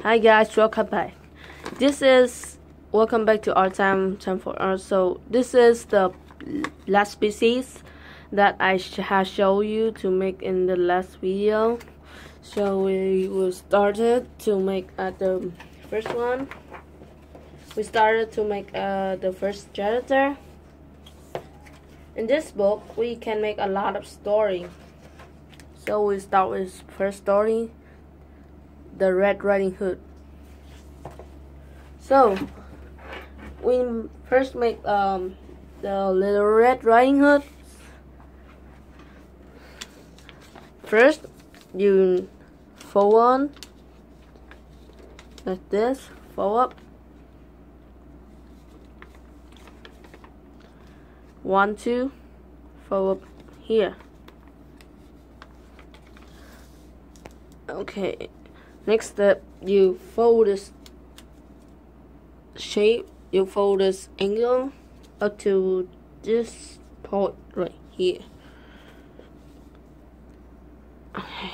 Hi guys, welcome back to our time for art. So this is the last species that I have shown you to make in the last video. So we will started to make the first one. We started to make the first janitor. In this book, we can make a lot of story. So we start with first story, the Red Riding Hood. So we first make the little Red Riding Hood. First, you fold on like this, fold up. 1, 2, fold up here. Okay, next step, you fold this shape, you fold this angle up to this point right here. Okay,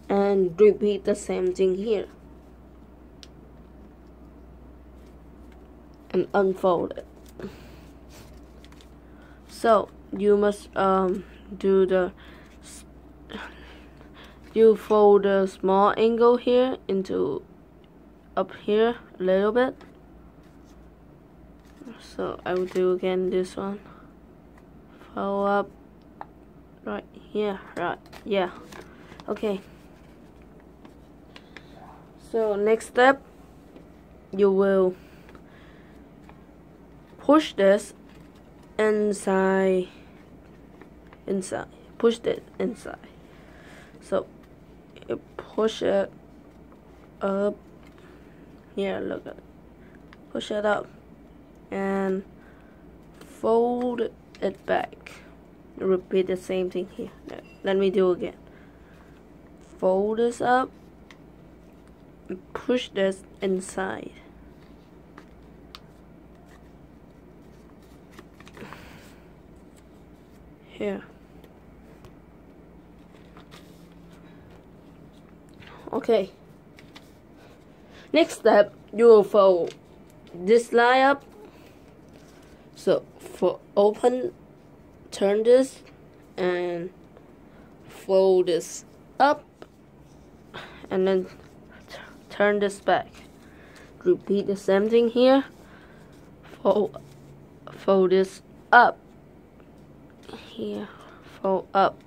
and repeat the same thing here, and unfold it. So you must you fold the small angle here into up here a little bit. So I will do again this one. Fold up right here, right, yeah. Okay. So next step, you will push this inside, push it inside. So you push it up here, look at it. Push it up and fold it back. Repeat the same thing here. Let me do again. Fold this up and push this inside. Here. Okay. Next step, you will fold this line up. So for open, turn this and fold this up, and then turn this back. Repeat the same thing here. Fold this up. Here, fold up.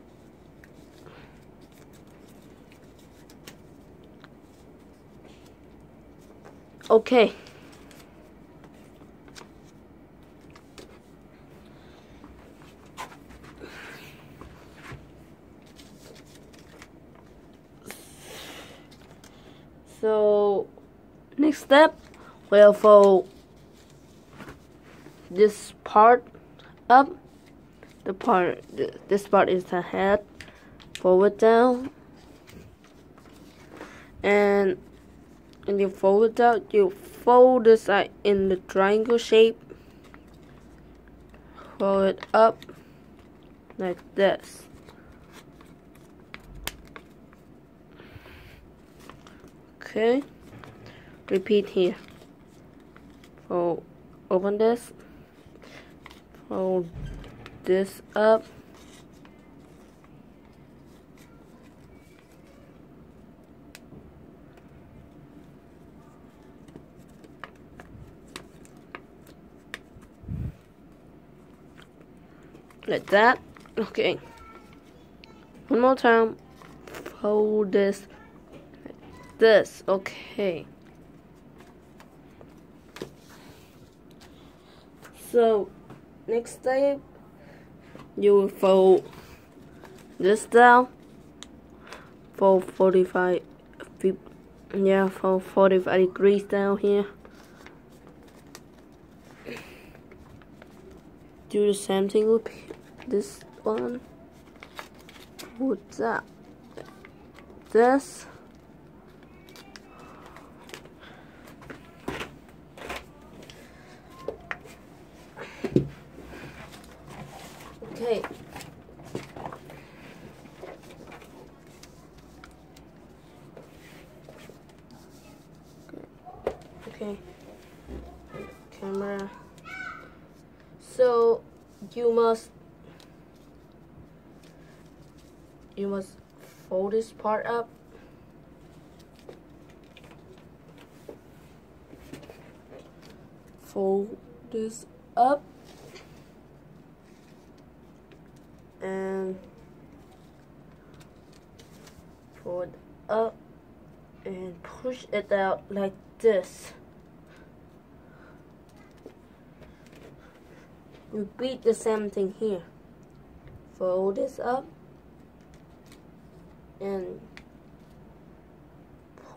Okay. So next step, we'll fold this part up. This part is the head. Fold it down, and when you fold it out, you fold this side in the triangle shape. Fold it up like this. Okay. Repeat here. Fold, open this. Fold this up. Like that. Okay. One more time. Fold this like this. Okay. So next step, you will fold this down. Fold 45 degrees down here. Do the same thing with this one. Put that. This. Okay. Okay, camera. So you must fold this part up. Fold this up and fold up and push it out like this. Repeat the same thing here. Fold this up and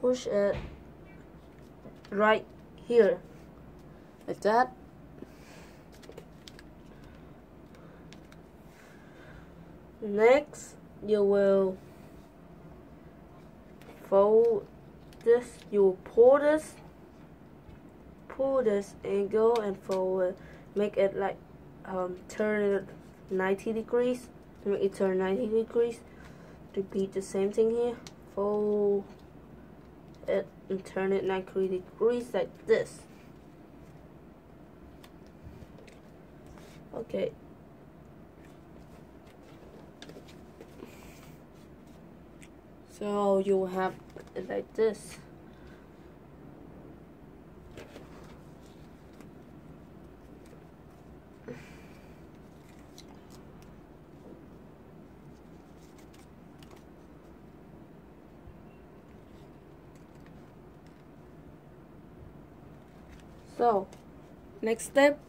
push it right here like that. Next, you will fold this. You will pull this angle and fold it. Make it like turn it 90 degrees. Make it turn 90 degrees. Repeat the same thing here. Fold it and turn it 90 degrees like this. Okay. So you will have it like this. So, next step,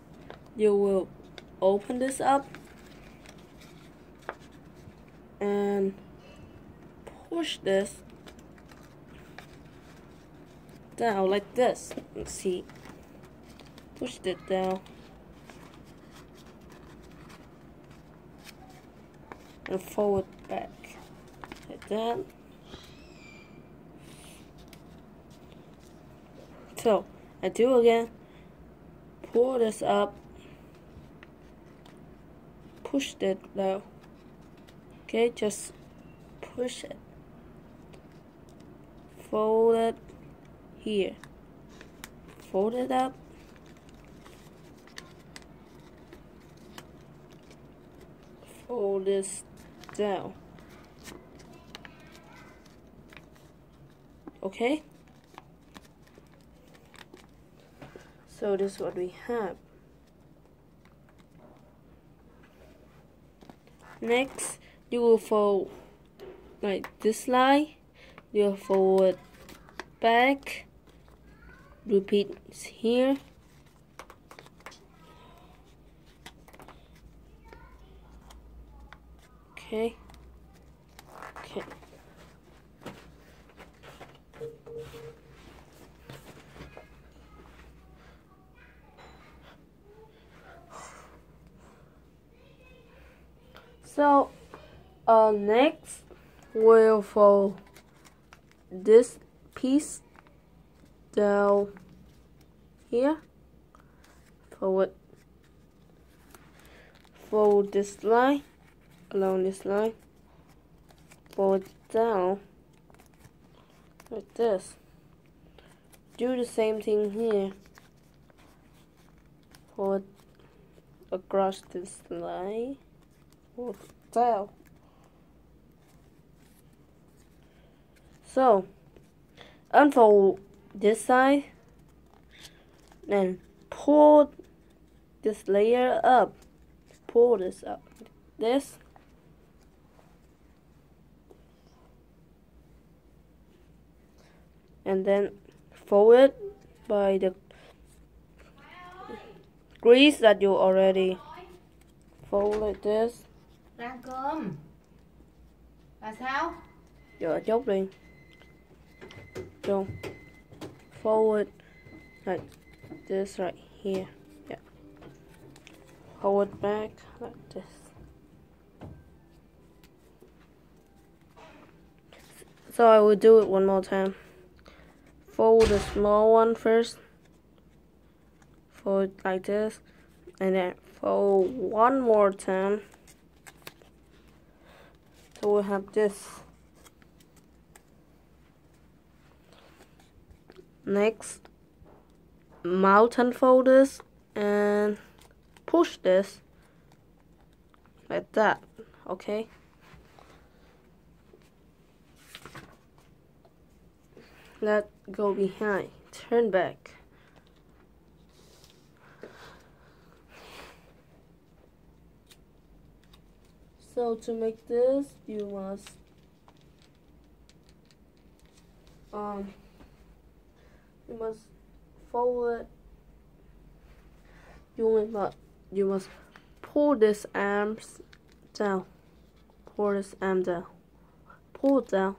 you will open this up and push this down like this. Let's see. Push it down and forward back like that. So, I do again. Pull this up, push it down. Okay, just push it. Fold it here. Fold it up. Fold this down. Okay? So this is what we have. Next, you will fold like this line. You will fold back. Repeat here. Okay. Okay. So, next we'll fold this piece down here. Fold this line along this line. Fold down like this. Do the same thing here. Fold across this line. Fold down. So, unfold this side, then pull this layer up. Pull this up. This. And then fold it by the grease that you already fold like this. Rang cơm. Là sao? Giờ chốt đi. Don't fold it like this right here. Yeah. Hold it back like this. So I will do it one more time. Fold the small one first. Fold it like this. And then fold one more time. So we'll have this. Next, mount unfold this and push this like that. Okay. Let go behind. Turn back. So to make this, you must fold it. You must pull this arms down. Pull this arm down. Pull it down.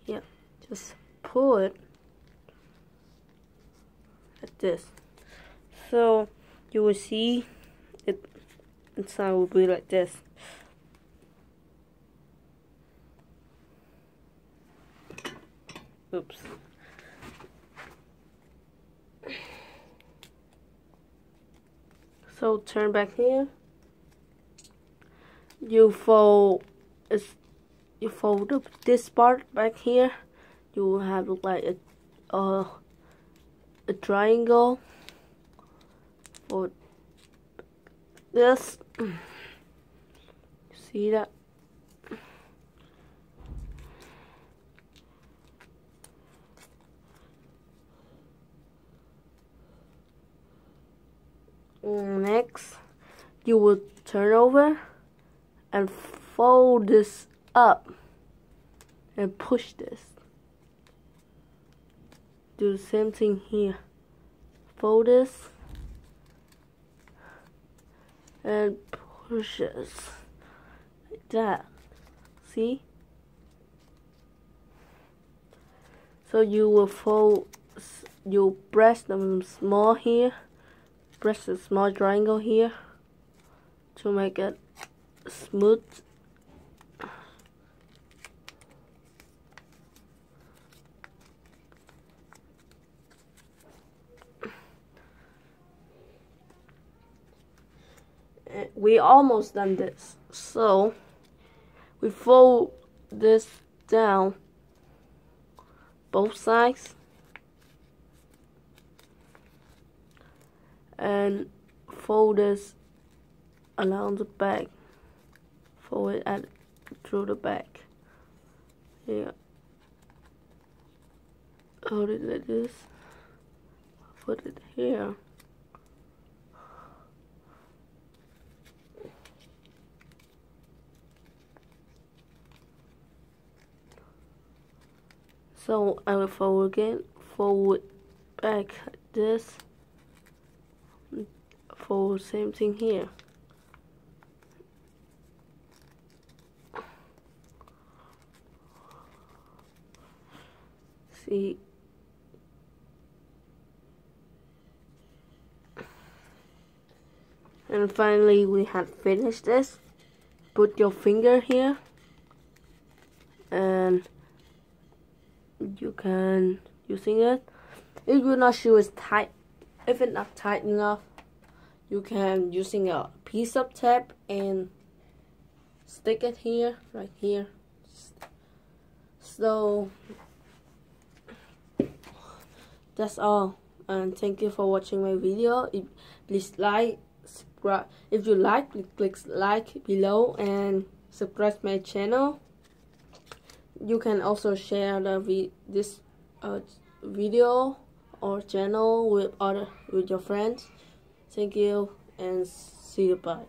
Yeah, just pull it like this. So you will see it inside will be like this. Oops. So turn back here. You fold up this part back here. You will have like a triangle for this. See that? Next, you will turn over and fold this up and push this. Do the same thing here. Fold this and push this like that. See? So you will fold. You press them small here. Press the small triangle here to make it smooth. We almost done this. So we fold this down both sides and fold this along the back. Fold it through the back. Yeah. Hold it like this. Put it here. So I will fold again. Fold back like this. Fold same thing here. See, and finally we have finished this. Put your finger here and you can using it. If you're not sure it's tight, if it's not tight enough, you can using a piece of tape and stick it here, right here. So that's all, and thank you for watching my video. Please like, subscribe. If you like, please click like below and subscribe my channel. You can also share this video or channel with your friends. Thank you and see you. Bye.